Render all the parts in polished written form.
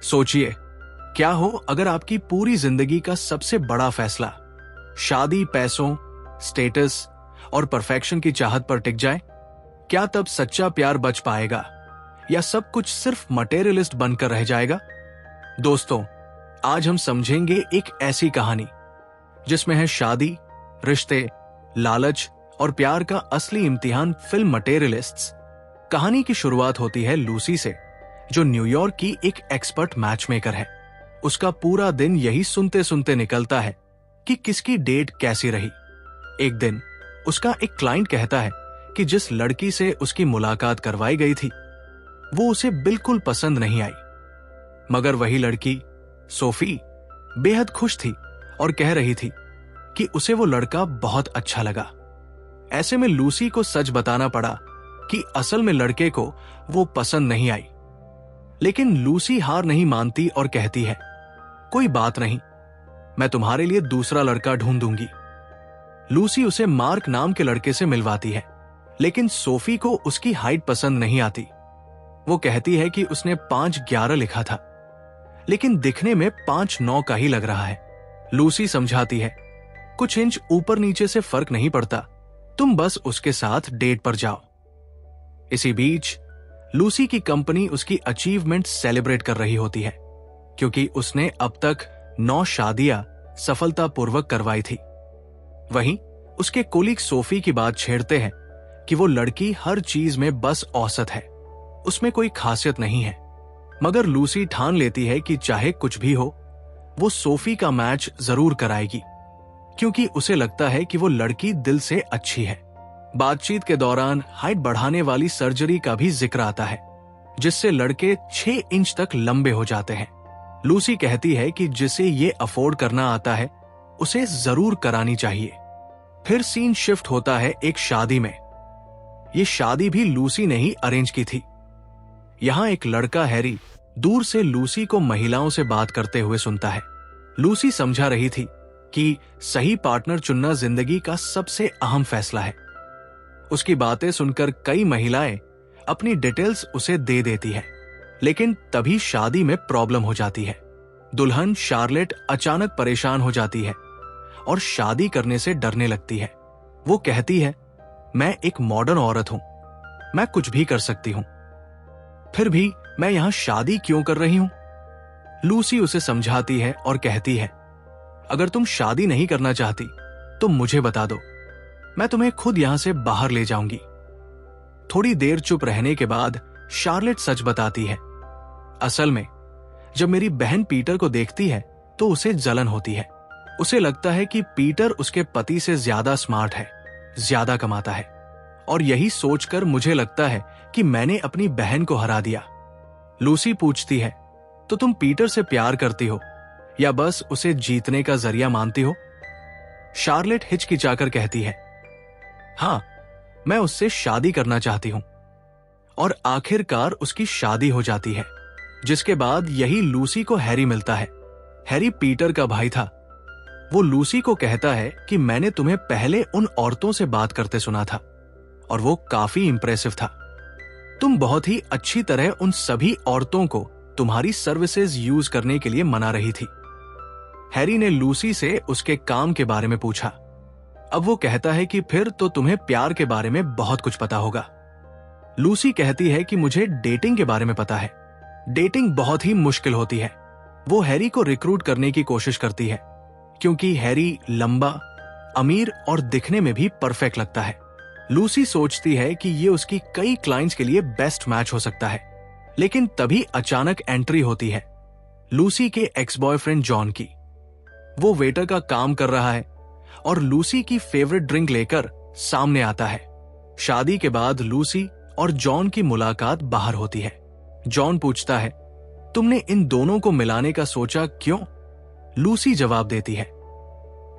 सोचिए, क्या हो अगर आपकी पूरी जिंदगी का सबसे बड़ा फैसला शादी, पैसों, स्टेटस और परफेक्शन की चाहत पर टिक जाए? क्या तब सच्चा प्यार बच पाएगा या सब कुछ सिर्फ मटेरियलिस्ट बनकर रह जाएगा? दोस्तों, आज हम समझेंगे एक ऐसी कहानी जिसमें है शादी, रिश्ते, लालच और प्यार का असली इम्तिहान फिल्म मटेरियलिस्ट्स। कहानी की शुरुआत होती है लूसी से, जो न्यूयॉर्क की एक एक्सपर्ट मैचमेकर है। उसका पूरा दिन यही सुनते सुनते निकलता है कि किसकी डेट कैसी रही। एक दिन उसका एक क्लाइंट कहता है कि जिस लड़की से उसकी मुलाकात करवाई गई थी वो उसे बिल्कुल पसंद नहीं आई। मगर वही लड़की सोफी बेहद खुश थी और कह रही थी कि उसे वो लड़का बहुत अच्छा लगा। ऐसे में लूसी को सच बताना पड़ा कि असल में लड़के को वो पसंद नहीं आई। लेकिन लूसी हार नहीं मानती और कहती है, कोई बात नहीं, मैं तुम्हारे लिए दूसरा लड़का ढूंढ दूंगी। लूसी उसे मार्क नाम के लड़के से मिलवाती है, लेकिन सोफी को उसकी हाइट पसंद नहीं आती। वो कहती है कि उसने 5'11" लिखा था, लेकिन दिखने में 5'9" का ही लग रहा है। लूसी समझाती है, कुछ इंच ऊपर नीचे से फर्क नहीं पड़ता, तुम बस उसके साथ डेट पर जाओ। इसी बीच लूसी की कंपनी उसकी अचीवमेंट सेलिब्रेट कर रही होती है, क्योंकि उसने अब तक 9 शादियां सफलतापूर्वक करवाई थी। वहीं उसके कोलीग सोफी की बात छेड़ते हैं कि वो लड़की हर चीज में बस औसत है, उसमें कोई खासियत नहीं है। मगर लूसी ठान लेती है कि चाहे कुछ भी हो, वो सोफी का मैच जरूर कराएगी, क्योंकि उसे लगता है कि वो लड़की दिल से अच्छी है। बातचीत के दौरान हाइट बढ़ाने वाली सर्जरी का भी जिक्र आता है, जिससे लड़के 6 इंच तक लंबे हो जाते हैं। लूसी कहती है कि जिसे ये अफोर्ड करना आता है उसे जरूर करानी चाहिए। फिर सीन शिफ्ट होता है एक शादी में। ये शादी भी लूसी ने ही अरेंज की थी। यहां एक लड़का हैरी दूर से लूसी को महिलाओं से बात करते हुए सुनता है। लूसी समझा रही थी कि सही पार्टनर चुनना जिंदगी का सबसे अहम फैसला है। उसकी बातें सुनकर कई महिलाएं अपनी डिटेल्स उसे दे देती है, लेकिन तभी शादी में प्रॉब्लम हो जाती है। दुल्हन शार्लेट अचानक परेशान हो जाती है और शादी करने से डरने लगती है। वो कहती है, मैं एक मॉडर्न औरत हूं, मैं कुछ भी कर सकती हूं, फिर भी मैं यहां शादी क्यों कर रही हूं? लूसी उसे समझाती है और कहती है, अगर तुम शादी नहीं करना चाहती तो मुझे बता दो, मैं तुम्हें खुद यहां से बाहर ले जाऊंगी। थोड़ी देर चुप रहने के बाद शार्लेट सच बताती है, असल में जब मेरी बहन पीटर को देखती है तो उसे जलन होती है। उसे लगता है कि पीटर उसके पति से ज्यादा स्मार्ट है, ज्यादा कमाता है, और यही सोचकर मुझे लगता है कि मैंने अपनी बहन को हरा दिया। लूसी पूछती है, तो तुम पीटर से प्यार करती हो या बस उसे जीतने का जरिया मानती हो? शार्लेट हिचकिचाकर कहती है, हां, मैं उससे शादी करना चाहती हूं। और आखिरकार उसकी शादी हो जाती है, जिसके बाद यही लूसी को हैरी मिलता है। हैरी पीटर का भाई था। वो लूसी को कहता है कि मैंने तुम्हें पहले उन औरतों से बात करते सुना था और वो काफी इंप्रेसिव था। तुम बहुत ही अच्छी तरह उन सभी औरतों को तुम्हारी सर्विसेज यूज करने के लिए मना रही थी। हैरी ने लूसी से उसके काम के बारे में पूछा। अब वो कहता है कि फिर तो तुम्हें प्यार के बारे में बहुत कुछ पता होगा। लूसी कहती है कि मुझे डेटिंग के बारे में पता है। डेटिंग बहुत ही मुश्किल होती है। वो हैरी को रिक्रूट करने की कोशिश करती है, क्योंकि हैरी लंबा, अमीर और दिखने में भी परफेक्ट लगता है। लूसी सोचती है कि ये उसकी कई क्लाइंट्स के लिए बेस्ट मैच हो सकता है, लेकिन तभी अचानक एंट्री होती है लूसी के एक्स बॉयफ्रेंड जॉन की। वो वेटर का काम कर रहा है और लूसी की फेवरेट ड्रिंक लेकर सामने आता है। शादी के बाद लूसी और जॉन की मुलाकात बाहर होती है। जॉन पूछता है, तुमने इन दोनों को मिलाने का सोचा क्यों? लूसी जवाब देती है,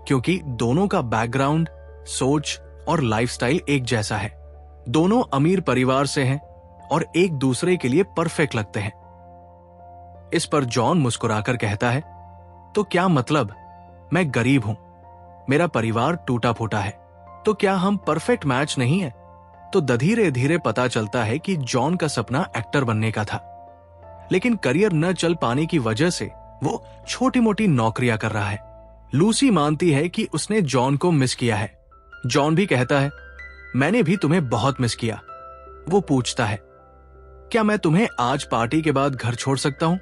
क्योंकि दोनों का बैकग्राउंड, सोच और लाइफस्टाइल एक जैसा है। दोनों अमीर परिवार से हैं और एक दूसरे के लिए परफेक्ट लगते हैं। इस पर जॉन मुस्कुराकर कहता है, तो क्या मतलब, मैं गरीब हूं, मेरा परिवार टूटा फूटा है, तो क्या हम परफेक्ट मैच नहीं है? तो धीरे धीरे पता चलता है कि जॉन का सपना एक्टर बनने का था। लेकिन करियर न चल पाने की वजह से वो छोटी मोटी नौकरियां कर रहा है। लूसी मानती है कि उसने जॉन को मिस किया है। जॉन भी कहता है, मैंने भी तुम्हें बहुत मिस किया। वो पूछता है, क्या मैं तुम्हें आज पार्टी के बाद घर छोड़ सकता हूं?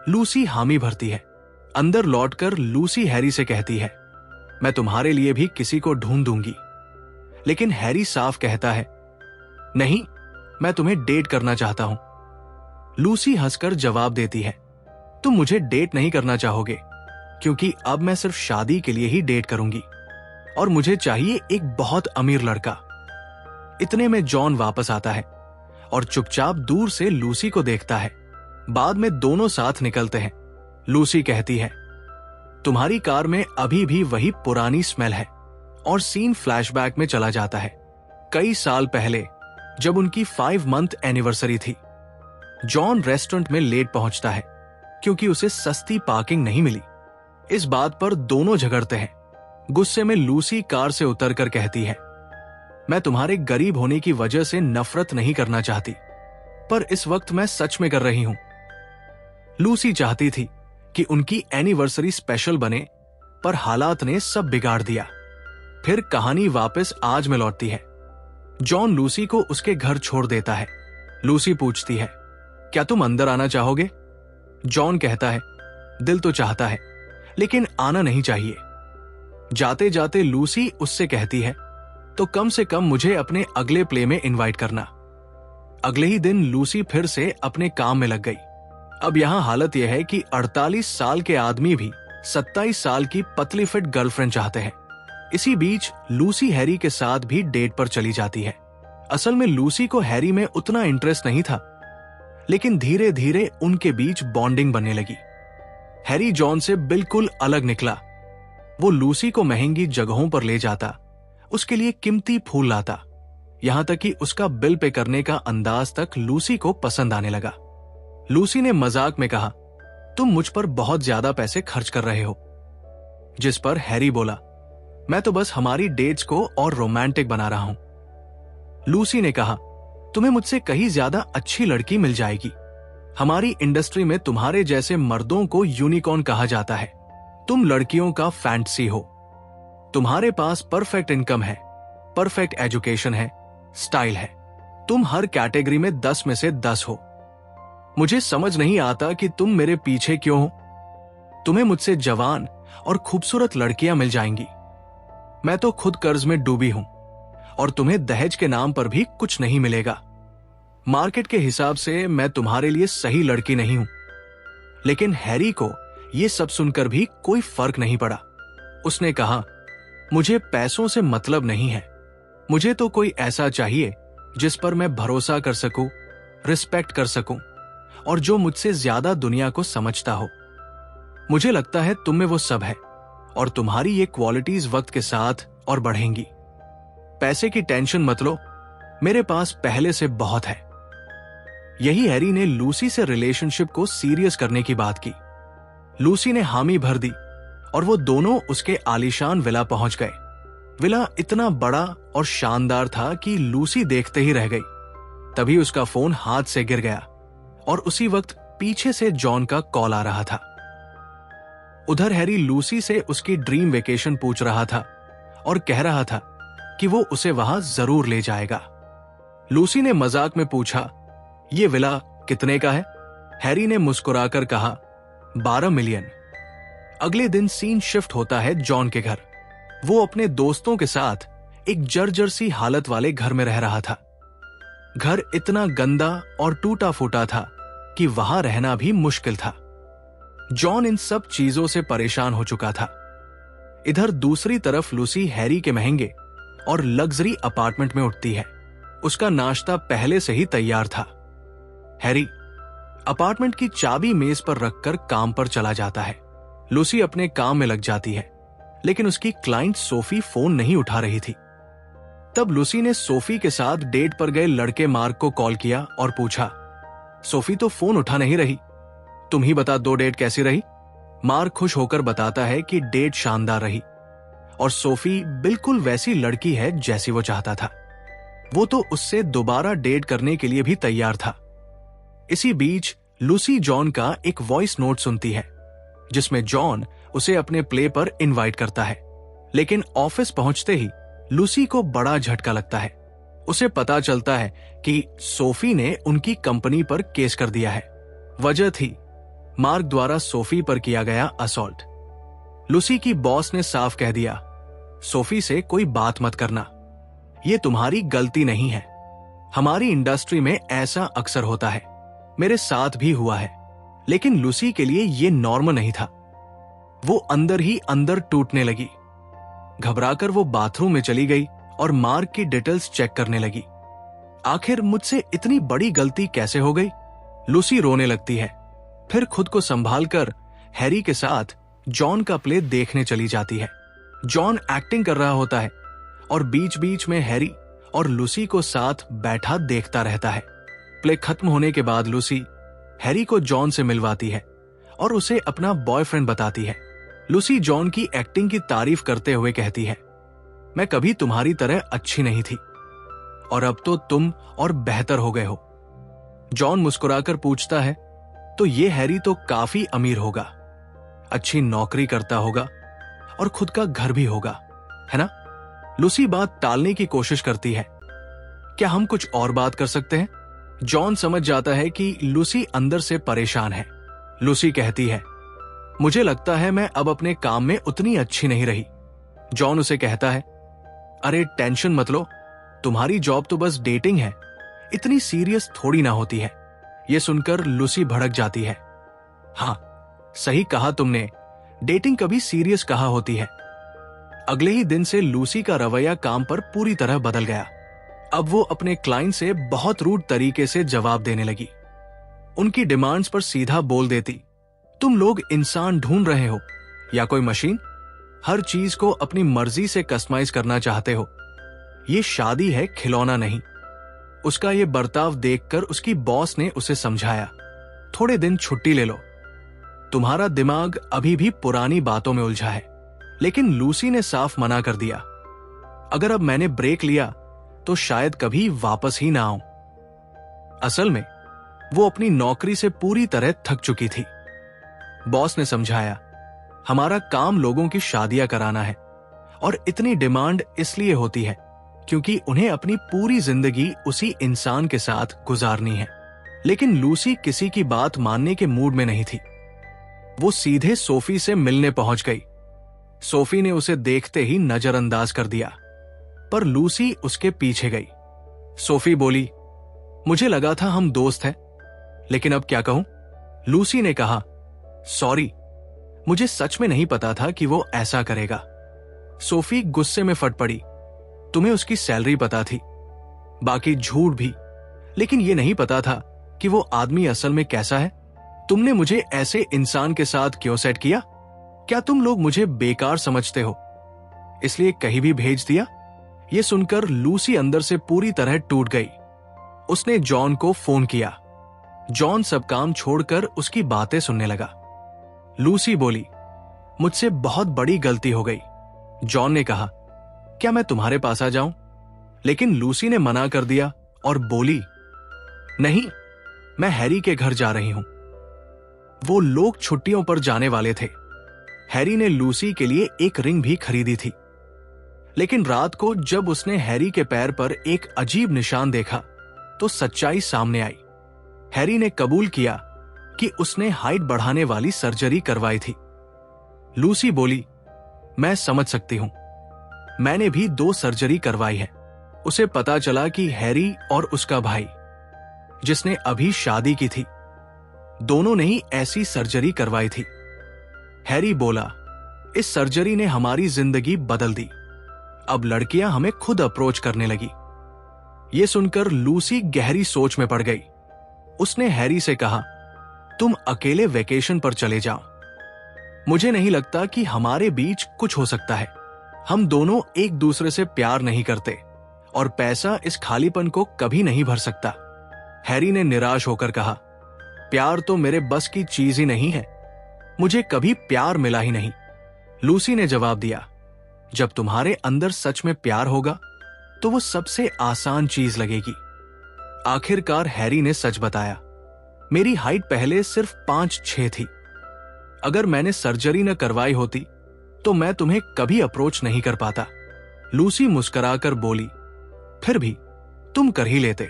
लूसी हामी भरती है। अंदर लौटकर लूसी हैरी से कहती है, मैं तुम्हारे लिए भी किसी को ढूंढ दूंगी। लेकिन हैरी साफ कहता है, नहीं, मैं तुम्हें डेट करना चाहता हूं। लूसी हंसकर जवाब देती है, तुम मुझे डेट नहीं करना चाहोगे, क्योंकि अब मैं सिर्फ शादी के लिए ही डेट करूंगी और मुझे चाहिए एक बहुत अमीर लड़का। इतने में जॉन वापस आता है और चुपचाप दूर से लूसी को देखता है। बाद में दोनों साथ निकलते हैं। लूसी कहती है, तुम्हारी कार में अभी भी वही पुरानी स्मेल है। और सीन फ्लैशबैक में चला जाता है। कई साल पहले जब उनकी 5 मंथ एनिवर्सरी थी। जॉन रेस्टोरेंट में लेट पहुंचता है क्योंकि उसे सस्ती पार्किंग नहीं मिली। इस बात पर दोनों झगड़ते हैं। गुस्से में लूसी कार से उतरकर कहती है, मैं तुम्हारे गरीब होने की वजह से नफरत नहीं करना चाहती, पर इस वक्त मैं सच में कर रही हूं। लूसी चाहती थी कि उनकी एनिवर्सरी स्पेशल बने, पर हालात ने सब बिगाड़ दिया। फिर कहानी वापस आज में लौटती है। जॉन लूसी को उसके घर छोड़ देता है। लूसी पूछती है, क्या तुम अंदर आना चाहोगे? जॉन कहता है, दिल तो चाहता है, लेकिन आना नहीं चाहिए। जाते जाते लूसी उससे कहती है, तो कम से कम मुझे अपने अगले प्ले में इनवाइट करना। अगले ही दिन लूसी फिर से अपने काम में लग गई। अब यहां हालत यह है कि 48 साल के आदमी भी 27 साल की पतली फिट गर्लफ्रेंड चाहते हैं। इसी बीच लूसी हैरी के साथ भी डेट पर चली जाती है। असल में लूसी को हैरी में उतना इंटरेस्ट नहीं था, लेकिन धीरे धीरे उनके बीच बॉन्डिंग बनने लगी। हैरी जॉन से बिल्कुल अलग निकला। वो लूसी को महंगी जगहों पर ले जाता, उसके लिए कीमती फूल लाता, यहां तक कि उसका बिल पे करने का अंदाज तक लूसी को पसंद आने लगा। लूसी ने मजाक में कहा, तुम मुझ पर बहुत ज्यादा पैसे खर्च कर रहे हो। जिस पर हैरी बोला, मैं तो बस हमारी डेट्स को और रोमांटिक बना रहा हूं। लूसी ने कहा, तुम्हें मुझसे कहीं ज्यादा अच्छी लड़की मिल जाएगी। हमारी इंडस्ट्री में तुम्हारे जैसे मर्दों को यूनिकॉर्न कहा जाता है। तुम लड़कियों का फैंटेसी हो। तुम्हारे पास परफेक्ट इनकम है, परफेक्ट एजुकेशन है, स्टाइल है। तुम हर कैटेगरी में 10 में से 10 हो। मुझे समझ नहीं आता कि तुम मेरे पीछे क्यों हो। तुम्हें मुझसे जवान और खूबसूरत लड़कियां मिल जाएंगी। मैं तो खुद कर्ज में डूबी हूं और तुम्हें दहेज के नाम पर भी कुछ नहीं मिलेगा। मार्केट के हिसाब से मैं तुम्हारे लिए सही लड़की नहीं हूं। लेकिन हैरी को यह सब सुनकर भी कोई फर्क नहीं पड़ा। उसने कहा, मुझे पैसों से मतलब नहीं है। मुझे तो कोई ऐसा चाहिए जिस पर मैं भरोसा कर सकूं, रिस्पेक्ट कर सकूं और जो मुझसे ज्यादा दुनिया को समझता हो। मुझे लगता है तुम में वो सब है और तुम्हारी ये क्वालिटीज वक्त के साथ और बढ़ेंगी। पैसे की टेंशन मत लो, मेरे पास पहले से बहुत है। यही हैरी ने लूसी से रिलेशनशिप को सीरियस करने की बात की। लूसी ने हामी भर दी और वो दोनों उसके आलीशान विला पहुंच गए। विला इतना बड़ा और शानदार था कि लूसी देखते ही रह गई। तभी उसका फोन हाथ से गिर गया और उसी वक्त पीछे से जॉन का कॉल आ रहा था। उधर हैरी लूसी से उसकी ड्रीम वेकेशन पूछ रहा था और कह रहा था कि वो उसे वहां जरूर ले जाएगा। लूसी ने मजाक में पूछा, ये विला कितने का है? हैरी ने मुस्कुराकर कहा, 12 मिलियन। अगले दिन सीन शिफ्ट होता है जॉन के घर। वो अपने दोस्तों के साथ एक जर्जर सी हालत वाले घर में रह रहा था। घर इतना गंदा और टूटा फूटा था कि वहां रहना भी मुश्किल था। जॉन इन सब चीजों से परेशान हो चुका था। इधर दूसरी तरफ लूसी हैरी के महंगे और लग्जरी अपार्टमेंट में उठती है। उसका नाश्ता पहले से ही तैयार था। हैरी अपार्टमेंट की चाबी मेज पर रखकर काम पर चला जाता है। लूसी अपने काम में लग जाती है, लेकिन उसकी क्लाइंट सोफी फोन नहीं उठा रही थी। तब लूसी ने सोफी के साथ डेट पर गए लड़के मार्क को कॉल किया और पूछा, सोफी तो फोन उठा नहीं रही, तुम ही बता दो डेट कैसी रही। मार्क खुश होकर बताता है कि डेट शानदार रही और सोफी बिल्कुल वैसी लड़की है जैसी वो चाहता था। वो तो उससे दोबारा डेट करने के लिए भी तैयार था। इसी बीच लूसी जॉन का एक वॉइस नोट सुनती है जिसमें जॉन उसे अपने प्ले पर इनवाइट करता है। लेकिन ऑफिस पहुंचते ही लूसी को बड़ा झटका लगता है। उसे पता चलता है कि सोफी ने उनकी कंपनी पर केस कर दिया है। वजह थी मार्क द्वारा सोफी पर किया गया असॉल्ट। लूसी की बॉस ने साफ कह दिया, सोफी से कोई बात मत करना, ये तुम्हारी गलती नहीं है। हमारी इंडस्ट्री में ऐसा अक्सर होता है, मेरे साथ भी हुआ है। लेकिन लूसी के लिए ये नॉर्मल नहीं था। वो अंदर ही अंदर टूटने लगी। घबराकर वो बाथरूम में चली गई और मार्क की डिटेल्स चेक करने लगी। आखिर मुझसे इतनी बड़ी गलती कैसे हो गई? लूसी रोने लगती है। फिर खुद को संभालकर हैरी के साथ जॉन का प्ले देखने चली जाती है। जॉन एक्टिंग कर रहा होता है और बीच बीच में हैरी और लूसी को साथ बैठा देखता रहता है। प्ले खत्म होने के बाद लूसी हैरी को जॉन से मिलवाती है और उसे अपना बॉयफ्रेंड बताती है। लूसी जॉन की एक्टिंग की तारीफ करते हुए कहती है, मैं कभी तुम्हारी तरह अच्छी नहीं थी और अब तो तुम और बेहतर हो गए हो। जॉन मुस्कुराकर पूछता है, तो ये हैरी तो काफी अमीर होगा, अच्छी नौकरी करता होगा और खुद का घर भी होगा, है ना? लूसी बात टालने की कोशिश करती है, क्या हम कुछ और बात कर सकते हैं? जॉन समझ जाता है कि लूसी अंदर से परेशान है। लूसी कहती है, मुझे लगता है मैं अब अपने काम में उतनी अच्छी नहीं रही। जॉन उसे कहता है, अरे टेंशन मत लो, तुम्हारी जॉब तो बस डेटिंग है, इतनी सीरियस थोड़ी ना होती है। यह सुनकर लूसी भड़क जाती है। हाँ, सही कहा तुमने, डेटिंग कभी सीरियस कहा होती है। अगले ही दिन से लूसी का रवैया काम पर पूरी तरह बदल गया। अब वो अपने क्लाइंट से बहुत रूड तरीके से जवाब देने लगी। उनकी डिमांड्स पर सीधा बोल देती, तुम लोग इंसान ढूंढ रहे हो या कोई मशीन? हर चीज को अपनी मर्जी से कस्टमाइज करना चाहते हो। ये शादी है, खिलौना नहीं। उसका ये बर्ताव देखकर उसकी बॉस ने उसे समझाया, थोड़े दिन छुट्टी ले लो, तुम्हारा दिमाग अभी भी पुरानी बातों में उलझा है। लेकिन लूसी ने साफ मना कर दिया, अगर अब मैंने ब्रेक लिया तो शायद कभी वापस ही ना आऊं। असल में वो अपनी नौकरी से पूरी तरह थक चुकी थी। बॉस ने समझाया, हमारा काम लोगों की शादियां कराना है और इतनी डिमांड इसलिए होती है क्योंकि उन्हें अपनी पूरी जिंदगी उसी इंसान के साथ गुजारनी है। लेकिन लूसी किसी की बात मानने के मूड में नहीं थी। वो सीधे सोफी से मिलने पहुंच गई। सोफी ने उसे देखते ही नजरअंदाज कर दिया, पर लूसी उसके पीछे गई। सोफी बोली, मुझे लगा था हम दोस्त हैं, लेकिन अब क्या कहूं? लूसी ने कहा, सॉरी, मुझे सच में नहीं पता था कि वो ऐसा करेगा। सोफी गुस्से में फट पड़ी, तुम्हें उसकी सैलरी पता थी, बाकी झूठ भी, लेकिन ये नहीं पता था कि वो आदमी असल में कैसा है। तुमने मुझे ऐसे इंसान के साथ क्यों सेट किया? क्या तुम लोग मुझे बेकार समझते हो, इसलिए कहीं भी भेज दिया? यह सुनकर लूसी अंदर से पूरी तरह टूट गई। उसने जॉन को फोन किया। जॉन सब काम छोड़कर उसकी बातें सुनने लगा। लूसी बोली, मुझसे बहुत बड़ी गलती हो गई। जॉन ने कहा, क्या मैं तुम्हारे पास आ जाऊं? लेकिन लूसी ने मना कर दिया और बोली, नहीं, मैं हैरी के घर जा रही हूं। वो लोग छुट्टियों पर जाने वाले थे। हैरी ने लूसी के लिए एक रिंग भी खरीदी थी। लेकिन रात को जब उसने हैरी के पैर पर एक अजीब निशान देखा तो सच्चाई सामने आई। हैरी ने कबूल किया कि उसने हाइट बढ़ाने वाली सर्जरी करवाई थी। लूसी बोली, मैं समझ सकती हूं, मैंने भी 2 सर्जरी करवाई है। उसे पता चला कि हैरी और उसका भाई, जिसने अभी शादी की थी, दोनों ने ही ऐसी सर्जरी करवाई थी। हैरी बोला, इस सर्जरी ने हमारी जिंदगी बदल दी। अब लड़कियां हमें खुद अप्रोच करने लगी। यह सुनकर लूसी गहरी सोच में पड़ गई। उसने हैरी से कहा, तुम अकेले वेकेशन पर चले जाओ, मुझे नहीं लगता कि हमारे बीच कुछ हो सकता है। हम दोनों एक दूसरे से प्यार नहीं करते और पैसा इस खालीपन को कभी नहीं भर सकता। हैरी ने निराश होकर कहा, प्यार तो मेरे बस की चीज ही नहीं है, मुझे कभी प्यार मिला ही नहीं। लूसी ने जवाब दिया, जब तुम्हारे अंदर सच में प्यार होगा तो वो सबसे आसान चीज लगेगी। आखिरकार हैरी ने सच बताया। मेरी हाइट पहले सिर्फ 5'6" थी। अगर मैंने सर्जरी न करवाई होती तो मैं तुम्हें कभी अप्रोच नहीं कर पाता। लूसी मुस्कुराकर बोली, फिर भी तुम कर ही लेते।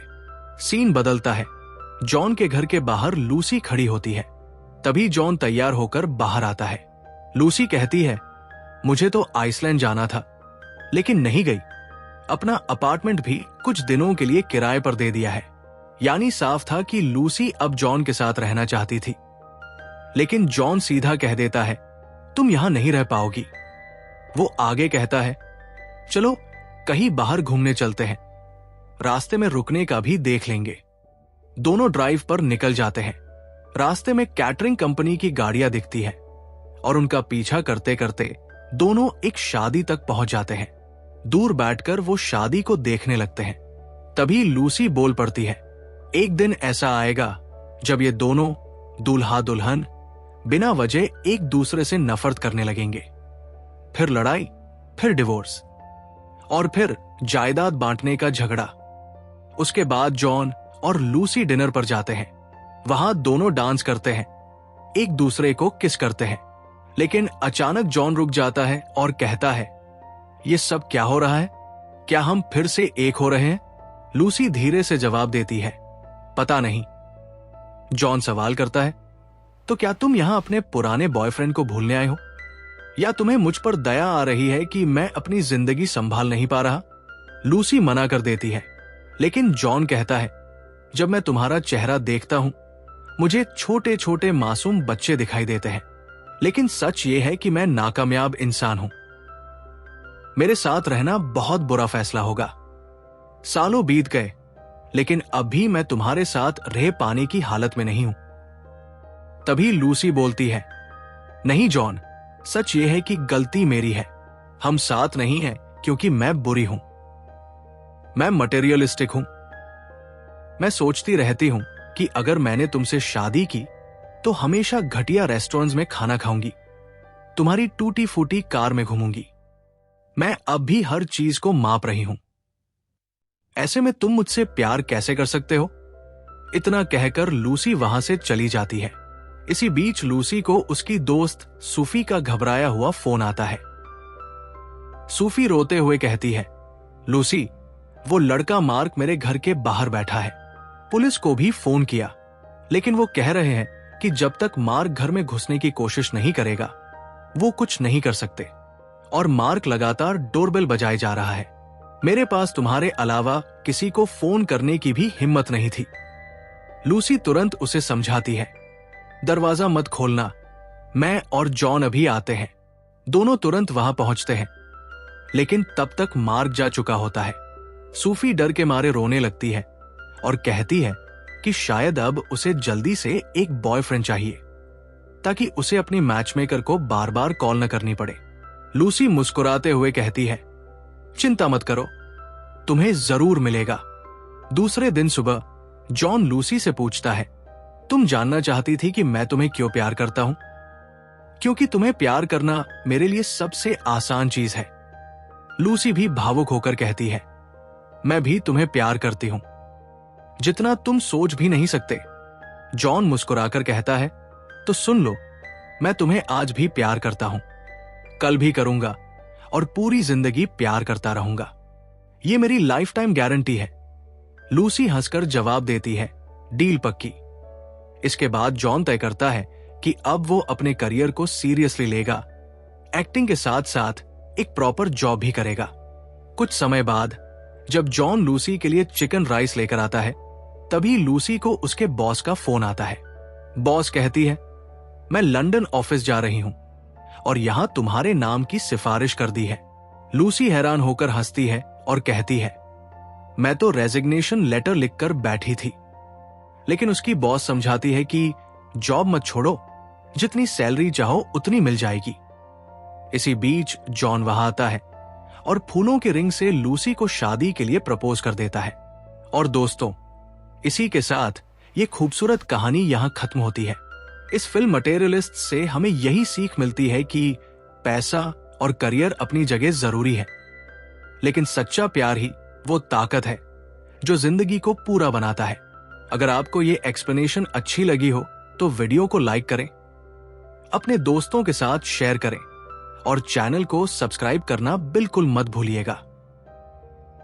सीन बदलता है। जॉन के घर के बाहर लूसी खड़ी होती है। तभी जॉन तैयार होकर बाहर आता है। लूसी कहती है, मुझे तो आइसलैंड जाना था लेकिन नहीं गई। अपना अपार्टमेंट भी कुछ दिनों के लिए किराए पर दे दिया है। यानी साफ था कि लूसी अब जॉन के साथ रहना चाहती थी। लेकिन जॉन सीधा कह देता है, तुम यहां नहीं रह पाओगी। वो आगे कहता है, चलो कहीं बाहर घूमने चलते हैं, रास्ते में रुकने का भी देख लेंगे। दोनों ड्राइव पर निकल जाते हैं। रास्ते में कैटरिंग कंपनी की गाड़ियां दिखती है और उनका पीछा करते करते दोनों एक शादी तक पहुंच जाते हैं। दूर बैठकर वो शादी को देखने लगते हैं। तभी लूसी बोल पड़ती है, एक दिन ऐसा आएगा जब ये दोनों दूल्हा दुल्हन बिना वजह एक दूसरे से नफरत करने लगेंगे। फिर लड़ाई, फिर डिवोर्स और फिर जायदाद बांटने का झगड़ा। उसके बाद जॉन और लूसी डिनर पर जाते हैं। वहां दोनों डांस करते हैं, एक दूसरे को किस करते हैं। लेकिन अचानक जॉन रुक जाता है और कहता है, ये सब क्या हो रहा है? क्या हम फिर से एक हो रहे हैं? लूसी धीरे से जवाब देती है, पता नहीं। जॉन सवाल करता है, तो क्या तुम यहां अपने पुराने बॉयफ्रेंड को भूलने आए हो, या तुम्हें मुझ पर दया आ रही है कि मैं अपनी जिंदगी संभाल नहीं पा रहा? लूसी मना कर देती है, लेकिन जॉन कहता है, जब मैं तुम्हारा चेहरा देखता हूं मुझे छोटे छोटे मासूम बच्चे दिखाई देते हैं। लेकिन सच ये है कि मैं नाकामयाब इंसान हूं। मेरे साथ रहना बहुत बुरा फैसला होगा। सालों बीत गए लेकिन अब भी मैं तुम्हारे साथ रह पाने की हालत में नहीं हूं। तभी लूसी बोलती है, नहीं जॉन, सच ये है कि गलती मेरी है। हम साथ नहीं हैं क्योंकि मैं बुरी हूं। मैं मटेरियलिस्टिक हूं। मैं सोचती रहती हूं कि अगर मैंने तुमसे शादी की तो हमेशा घटिया रेस्टोरेंट्स में खाना खाऊंगी, तुम्हारी टूटी फूटी कार में घूमूंगी। मैं अब भी हर चीज को माप रही हूं। ऐसे में तुम मुझसे प्यार कैसे कर सकते हो? इतना कहकर लूसी वहां से चली जाती है। इसी बीच लूसी को उसकी दोस्त सूफी का घबराया हुआ फोन आता है। सूफी रोते हुए कहती है, लूसी, वो लड़का मार्क मेरे घर के बाहर बैठा है। पुलिस को भी फोन किया लेकिन वो कह रहे हैं कि जब तक मार्क घर में घुसने की कोशिश नहीं करेगा वो कुछ नहीं कर सकते। और मार्क लगातार डोरबेल बजाए जा रहा है। मेरे पास तुम्हारे अलावा किसी को फोन करने की भी हिम्मत नहीं थी। लूसी तुरंत उसे समझाती है, दरवाजा मत खोलना, मैं और जॉन अभी आते हैं। दोनों तुरंत वहां पहुंचते हैं लेकिन तब तक मार्क जा चुका होता है। सूफी डर के मारे रोने लगती है और कहती है कि शायद अब उसे जल्दी से एक बॉयफ्रेंड चाहिए ताकि उसे अपनी मैचमेकर को बार बार कॉल न करनी पड़े। लूसी मुस्कुराते हुए कहती है, चिंता मत करो, तुम्हें जरूर मिलेगा। दूसरे दिन सुबह जॉन लूसी से पूछता है, तुम जानना चाहती थी कि मैं तुम्हें क्यों प्यार करता हूं? क्योंकि तुम्हें प्यार करना मेरे लिए सबसे आसान चीज है। लूसी भी भावुक होकर कहती है, मैं भी तुम्हें प्यार करती हूं, जितना तुम सोच भी नहीं सकते। जॉन मुस्कुराकर कहता है, तो सुन लो, मैं तुम्हें आज भी प्यार करता हूं, कल भी करूंगा और पूरी जिंदगी प्यार करता रहूंगा। ये मेरी लाइफ टाइम गारंटी है। लूसी हंसकर जवाब देती है, डील पक्की। इसके बाद जॉन तय करता है कि अब वो अपने करियर को सीरियसली लेगा। एक्टिंग के साथ साथ एक प्रॉपर जॉब भी करेगा। कुछ समय बाद जब जॉन लूसी के लिए चिकन राइस लेकर आता है तभी लूसी को उसके बॉस का फोन आता है। बॉस कहती है, मैं लंदन ऑफिस जा रही हूं और यहां तुम्हारे नाम की सिफारिश कर दी है। लूसी हैरान होकर हंसती है और कहती है, मैं तो रेजिग्नेशन लेटर लिखकर बैठी थी। लेकिन उसकी बॉस समझाती है कि जॉब मत छोड़ो, जितनी सैलरी चाहो उतनी मिल जाएगी। इसी बीच जॉन वहां आता है और फूलों के रिंग से लूसी को शादी के लिए प्रपोज कर देता है। और दोस्तों, इसी के साथ ये खूबसूरत कहानी यहां खत्म होती है। इस फिल्म मटेरियलिस्ट से हमें यही सीख मिलती है कि पैसा और करियर अपनी जगह जरूरी है, लेकिन सच्चा प्यार ही वो ताकत है जो जिंदगी को पूरा बनाता है। अगर आपको ये एक्सप्लेनेशन अच्छी लगी हो तो वीडियो को लाइक करें, अपने दोस्तों के साथ शेयर करें और चैनल को सब्सक्राइब करना बिल्कुल मत भूलिएगा।